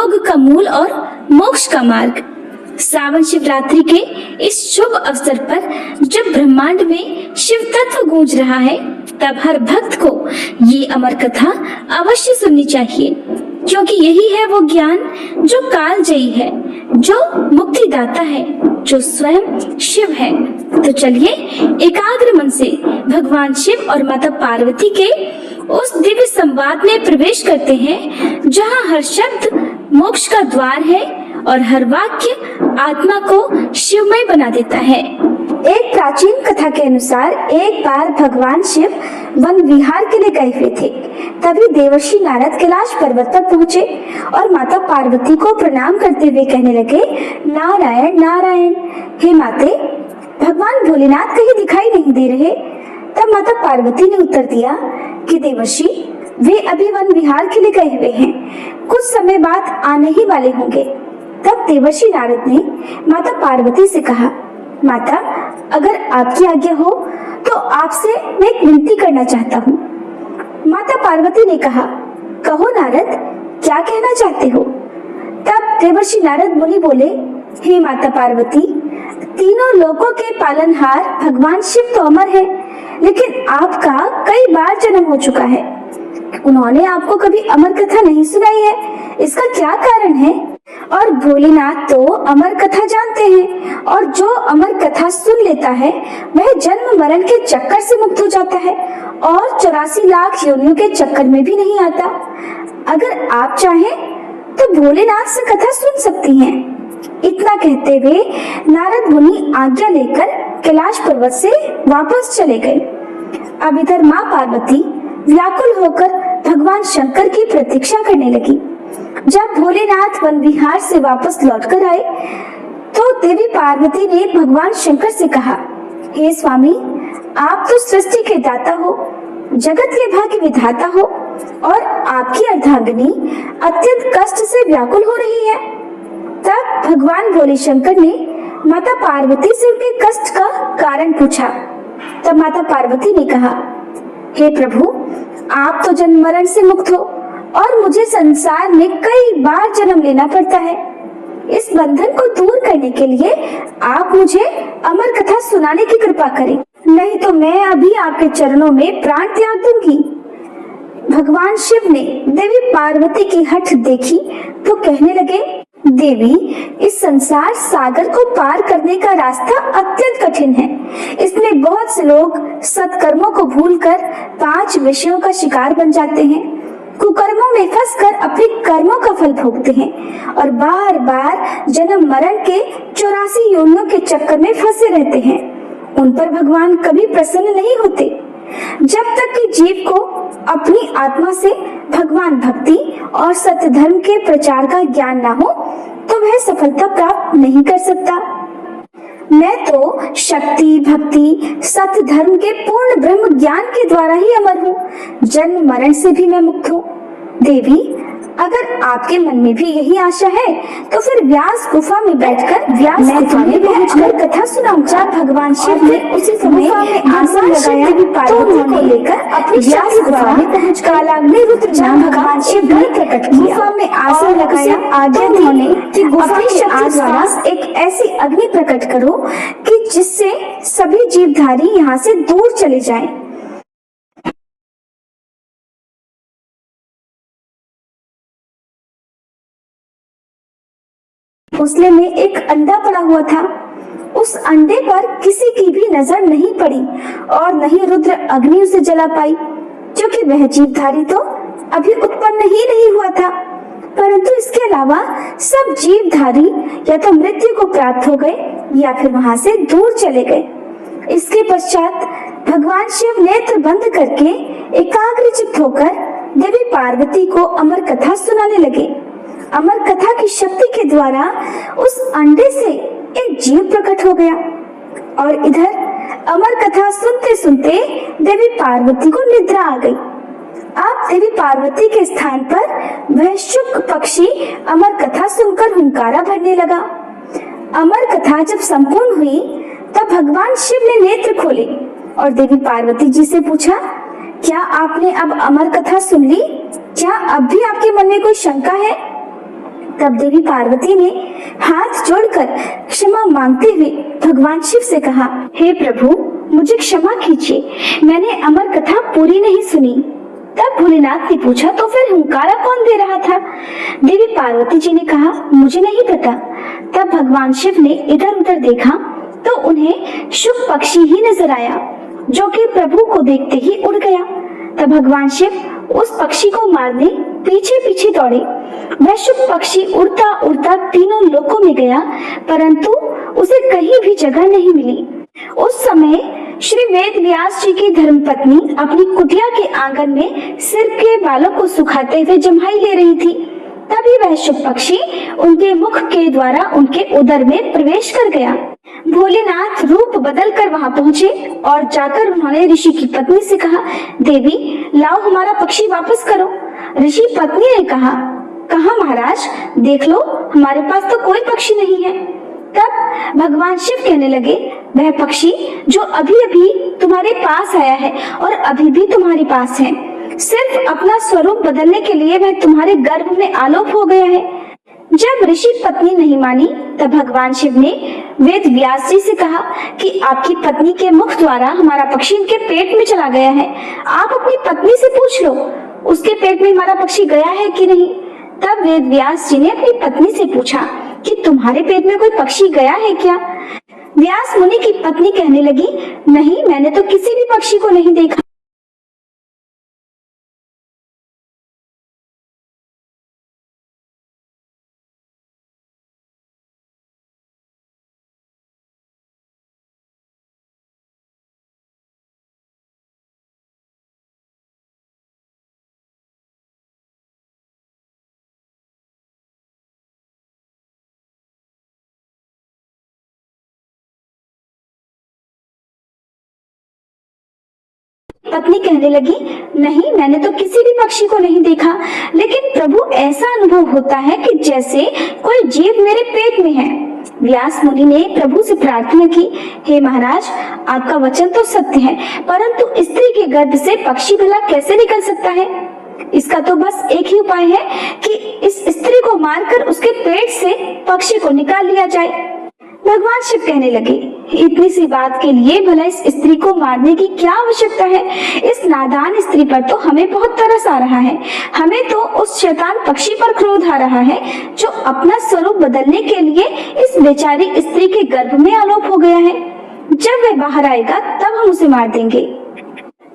योग का मूल और मोक्ष का मार्ग। श्रावण शिवरात्रि के इस शुभ अवसर पर जब ब्रह्मांड में शिव तत्व गूंज रहा है, तब हर भक्त को ये अमर कथा अवश्य सुननी चाहिए, क्योंकि यही है वो ज्ञान जो कालजयी है, जो मुक्तिदाता है, जो स्वयं शिव है। तो चलिए एकाग्र मन से भगवान शिव और माता पार्वती के उस दिव्य संवाद में प्रवेश करते हैं, जहाँ हर शब्द मोक्ष का द्वार है और हर वाक्य आत्मा को शिवमय बना देता है। एक प्राचीन कथा के अनुसार एक बार भगवान शिव वन विहार के लिए गए हुए थे। तभी देवर्षि नारद कैलाश पर्वत पर पहुँचे और माता पार्वती को प्रणाम करते हुए कहने लगे, नारायण नारायण। हे माते, भगवान भोलेनाथ कहीं दिखाई नहीं दे रहे। तब माता पार्वती ने उत्तर दिया कि देवर्षि, वे अभी वन विहार के लिए गए हुए हैं, कुछ समय बाद आने ही वाले होंगे। तब देवर्षि नारद ने माता पार्वती से कहा, माता, अगर आपकी आज्ञा हो तो आपसे मैं एक विनती करना चाहता हूँ। माता पार्वती ने कहा, कहो नारद, क्या कहना चाहते हो? तब देवर्षि नारद मुनि बोले, हे माता पार्वती, तीनों लोकों के पालनहार भगवान शिव तो अमर है, लेकिन आपका कई बार जन्म हो चुका है। उन्होंने आपको कभी अमर कथा नहीं सुनाई है, इसका क्या कारण है? और भोलेनाथ तो अमर कथा जानते हैं, और जो अमर कथा सुन लेता है वह जन्म मरण के चक्कर से मुक्त हो जाता है और 84 लाख योनियों के चक्कर में भी नहीं आता। अगर आप चाहें तो भोलेनाथ से कथा सुन सकती हैं। इतना कहते हुए नारद मुनि आज्ञा लेकर कैलाश पर्वत से वापस चले गए। अब इधर माँ पार्वती व्याकुल होकर भगवान शंकर की प्रतीक्षा करने लगी। जब भोलेनाथ वन विहार से वापस लौटकर आए तो देवी पार्वती ने भगवान शंकर से कहा, हे स्वामी, आप तो सृष्टि के दाता हो, जगत के भाग्य विधाता हो, और आपकी अर्धांगिनी अत्यंत कष्ट से व्याकुल हो रही है। तब भगवान भोले शंकर ने माता पार्वती से उनके कष्ट का कारण पूछा। तब माता पार्वती ने कहा, हे प्रभु, आप तो जन्म मरण से मुक्त हो और मुझे संसार में कई बार जन्म लेना पड़ता है। इस बंधन को दूर करने के लिए आप मुझे अमर कथा सुनाने की कृपा करें, नहीं तो मैं अभी आपके चरणों में प्राण त्याग दूंगी। भगवान शिव ने देवी पार्वती की हठ देखी तो कहने लगे, देवी, इस संसार सागर को पार करने का रास्ता अत्यंत कठिन है। इसमें बहुत से लोग सत्कर्मों को भूलकर 5 विषयों का शिकार बन जाते हैं, कुकर्मों में फंसकर अपने कर्मों का फल भोगते हैं और बार बार जन्म मरण के 84 योनियों के चक्कर में फंसे रहते हैं। उन पर भगवान कभी प्रसन्न नहीं होते। जब तक कि जीव को अपनी आत्मा से भगवान भक्ति और सत्य धर्म के प्रचार का ज्ञान ना हो तो वह सफलता प्राप्त नहीं कर सकता। मैं तो शक्ति, भक्ति, सत्य धर्म के पूर्ण ब्रह्म ज्ञान के द्वारा ही अमर हूँ, जन्म मरण से भी मैं मुक्त हूँ। देवी, अगर आपके मन में भी यही आशा है तो फिर व्यास गुफा में बैठकर व्यास गुफा में पहुंचकर कथा सुनाऊं। जब भगवान शिव ने उसी समय में आसन लगाया तो उन्होंने लेकर अपनी व्यास गुफा में पहुंच कालाग्नि रुद्र नाम भगवान शिव ने प्रकट किया। गुफा में आसन लगाया, आज्ञा उन्होंने कि गुफा के आसपास एक ऐसी अग्नि प्रकट करो कि जिससे सभी जीवधारी यहाँ से दूर चले जाएं। घोंसले में एक अंडा पड़ा हुआ था। उस अंडे पर किसी की भी नजर नहीं पड़ी और न ही रुद्र अग्नि उसे जला पाई, क्योंकि वह जीवधारी तो अभी उत्पन्न ही नहीं हुआ था। परंतु इसके अलावा सब जीवधारी या तो मृत्यु को प्राप्त हो गए या फिर वहां से दूर चले गए। इसके पश्चात भगवान शिव नेत्र बंद करके एकाग्रचित्त होकर देवी पार्वती को अमर कथा सुनाने लगे। अमर कथा की शक्ति के द्वारा उस अंडे से एक जीव प्रकट हो गया और इधर अमर कथा सुनते सुनते देवी पार्वती को निद्रा आ गई। अब देवी पार्वती के स्थान पर वह शुक पक्षी अमर कथा सुनकर हुंकारा भरने लगा। अमर कथा जब संपूर्ण हुई तब भगवान शिव ने नेत्र खोले और देवी पार्वती जी से पूछा, क्या आपने अब अमर कथा सुन ली? क्या अब भी आपके मन में कोई शंका है? तब देवी पार्वती ने हाथ जोड़कर क्षमा मांगते हुए भगवान शिव से कहा, हे प्रभु, मुझे क्षमा कीजिए, मैंने अमर कथा पूरी नहीं सुनी। तब भोलेनाथ ने पूछा, तो फिर हुंकारा कौन दे रहा था? देवी पार्वती जी ने कहा, मुझे नहीं पता। तब भगवान शिव ने इधर उधर देखा तो उन्हें शुक पक्षी ही नजर आया, जो कि प्रभु को देखते ही उड़ गया। तब भगवान शिव उस पक्षी को मारने पीछे पीछे दौड़े। वह शुक पक्षी उड़ता उड़ता तीनों लोकों में गया, परंतु उसे कहीं भी जगह नहीं मिली। उस समय श्री वेद व्यास जी की धर्मपत्नी अपनी कुटिया के आंगन में सिर के बालों को सुखाते हुए जम्हाई ले रही थी। तभी वह शुक पक्षी उनके मुख के द्वारा उनके उदर में प्रवेश कर गया। भोलेनाथ रूप बदल कर वहां पहुंचे और जाकर उन्होंने ऋषि की पत्नी से कहा, देवी, लाओ हमारा पक्षी वापस करो। ऋषि पत्नी ने कहा, कहाँ महाराज, देख लो, हमारे पास तो कोई पक्षी नहीं है। तब भगवान शिव कहने लगे, वह पक्षी जो अभी अभी तुम्हारे पास आया है और अभी भी तुम्हारे पास है, सिर्फ अपना स्वरूप बदलने के लिए वह तुम्हारे गर्भ में आलोप हो गया है। जब ऋषि पत्नी नहीं मानी, तब भगवान शिव ने वेद व्यास जी से कहा कि आपकी पत्नी के मुख द्वारा हमारा पक्षी इनके पेट में चला गया है, आप अपनी पत्नी से पूछ लो उसके पेट में हमारा पक्षी गया है कि नहीं। तब वेद व्यास जी ने अपनी पत्नी से पूछा कि तुम्हारे पेट में कोई पक्षी गया है क्या? व्यास मुनि की पत्नी कहने लगी, नहीं, मैंने तो किसी भी पक्षी को नहीं देखा। पत्नी कहने लगी, नहीं, मैंने तो किसी भी पक्षी को नहीं देखा, लेकिन प्रभु, ऐसा अनुभव होता है कि जैसे कोई जीव मेरे पेट में है। व्यास मुनि ने प्रभु से प्रार्थना की, हे महाराज, आपका वचन तो सत्य है, परंतु स्त्री के गर्भ से पक्षी भला कैसे निकल सकता है? इसका तो बस एक ही उपाय है कि इस स्त्री को मारकर उसके पेट से पक्षी को निकाल लिया जाए। भगवान शिव कहने लगे, इतनी सी बात के लिए भला इस स्त्री को मारने की क्या आवश्यकता है? इस नादान स्त्री पर तो हमें बहुत तरस आ रहा है। हमें तो उस शैतान पक्षी पर क्रोध आ रहा है जो अपना स्वरूप बदलने के लिए इस बेचारी स्त्री के गर्भ में आलोप हो गया है। जब वह बाहर आएगा तब हम उसे मार देंगे।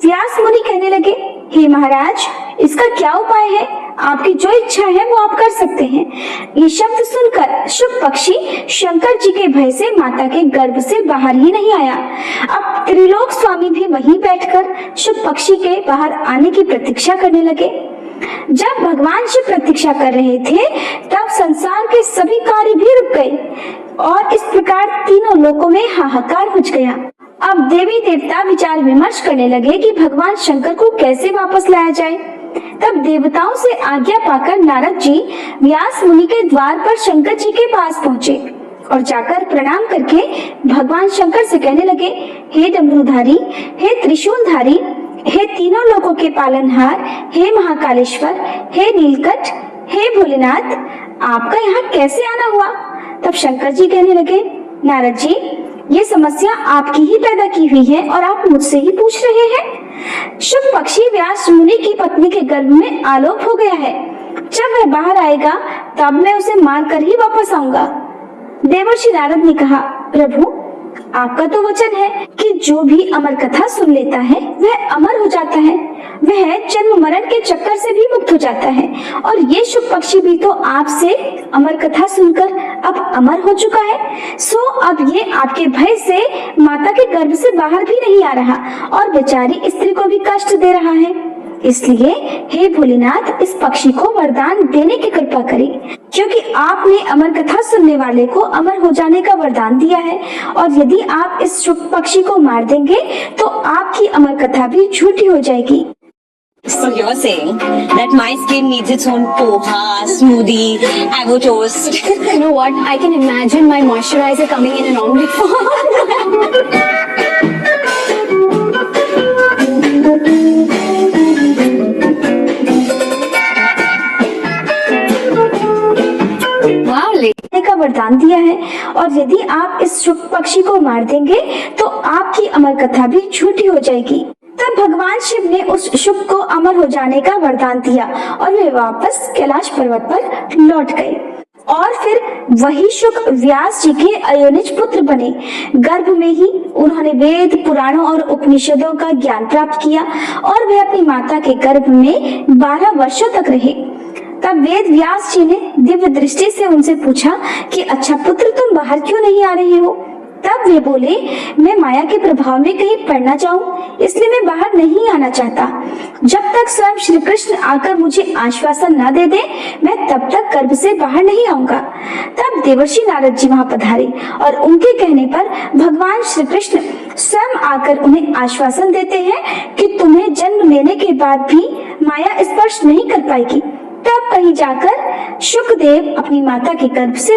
व्यास मुनि कहने लगे, हे महाराज, इसका क्या उपाय है? आपकी जो इच्छा है वो आप कर सकते हैं। ये शब्द सुनकर शुक पक्षी शंकर जी के भय से माता के गर्भ से बाहर ही नहीं आया। अब त्रिलोक स्वामी भी वहीं बैठकर शुक पक्षी के बाहर आने की प्रतीक्षा करने लगे। जब भगवान शिव प्रतीक्षा कर रहे थे, तब संसार के सभी कार्य भी रुक गए और इस प्रकार तीनों लोकों में हाहाकार मच गया। अब देवी देवता विचार विमर्श करने लगे कि भगवान शंकर को कैसे वापस लाया जाए। तब देवताओं से आज्ञा पाकर नारद जी व्यास मुनि के द्वार पर शंकर जी के पास पहुँचे और जाकर प्रणाम करके भगवान शंकर से कहने लगे, हे डमरूधारी, हे त्रिशूलधारी, हे तीनों लोकों के पालनहार, हे महाकालेश्वर, हे नीलकंठ, हे भोलेनाथ, आपका यहाँ कैसे आना हुआ? तब शंकर जी कहने लगे, नारद जी, ये समस्या आपकी ही पैदा की हुई है और आप मुझसे ही पूछ रहे हैं। शुक पक्षी व्यास मुनि की पत्नी के गर्भ में आलोप हो गया है। जब वह बाहर आएगा तब मैं उसे मार कर ही वापस आऊंगा। देवर्षि नारद ने कहा, प्रभु, आपका तो वचन है कि जो भी अमर कथा सुन लेता है वह अमर हो जाता है, वह जन्म मरण के चक्कर से भी मुक्त हो जाता है। और ये शुक पक्षी भी तो आपसे अमर कथा सुनकर अब अमर हो चुका है। सो अब ये आपके भय से माता के गर्भ से बाहर भी नहीं आ रहा और बेचारी स्त्री को भी कष्ट दे रहा है। इसलिए हे भोलेनाथ, इस पक्षी को वरदान देने की कृपा करें, क्योंकि आपने अमर कथा सुनने वाले को अमर हो जाने का वरदान दिया है और यदि आप इस शुक पक्षी को मार देंगे तो आपकी अमर कथा भी झूठी हो जाएगी। So you're saying that my skin needs its own poha, smoothie, avocado toast. You know what? I can imagine my moisturizer coming in an omelette form. वरदान दिया है, और यदि आप इस शुक पक्षी को मार देंगे तो आपकी अमर कथा भी झूठी हो जाएगी। तब भगवान शिव ने उस शुक को अमर हो जाने का वरदान दिया और वे वापस कैलाश पर्वत पर लौट गए। और फिर वही शुक व्यास जी के अयोनिज पुत्र बने। गर्भ में ही उन्होंने वेद, पुराणों और उपनिषदों का ज्ञान प्राप्त किया और वे अपनी माता के गर्भ में 12 वर्षों तक रहे। तब वेद व्यास जी ने दिव्य दृष्टि से उनसे पूछा कि अच्छा पुत्र, तुम बाहर क्यों नहीं आ रहे हो? तब वे बोले, मैं माया के प्रभाव में कहीं पड़ ना जाऊं, इसलिए मैं बाहर नहीं आना चाहता। जब तक स्वयं श्री कृष्ण आकर मुझे आश्वासन न दे दे, मैं तब तक गर्भ से बाहर नहीं आऊंगा। तब देवर्षि नारद जी वहां पधारे और उनके कहने पर भगवान श्री कृष्ण स्वयं आकर उन्हें आश्वासन देते हैं कि तुम्हें जन्म लेने के बाद भी माया स्पर्श नहीं कर पाएगी। तब कहीं जाकर शुकदेव अपनी माता के गर्भ से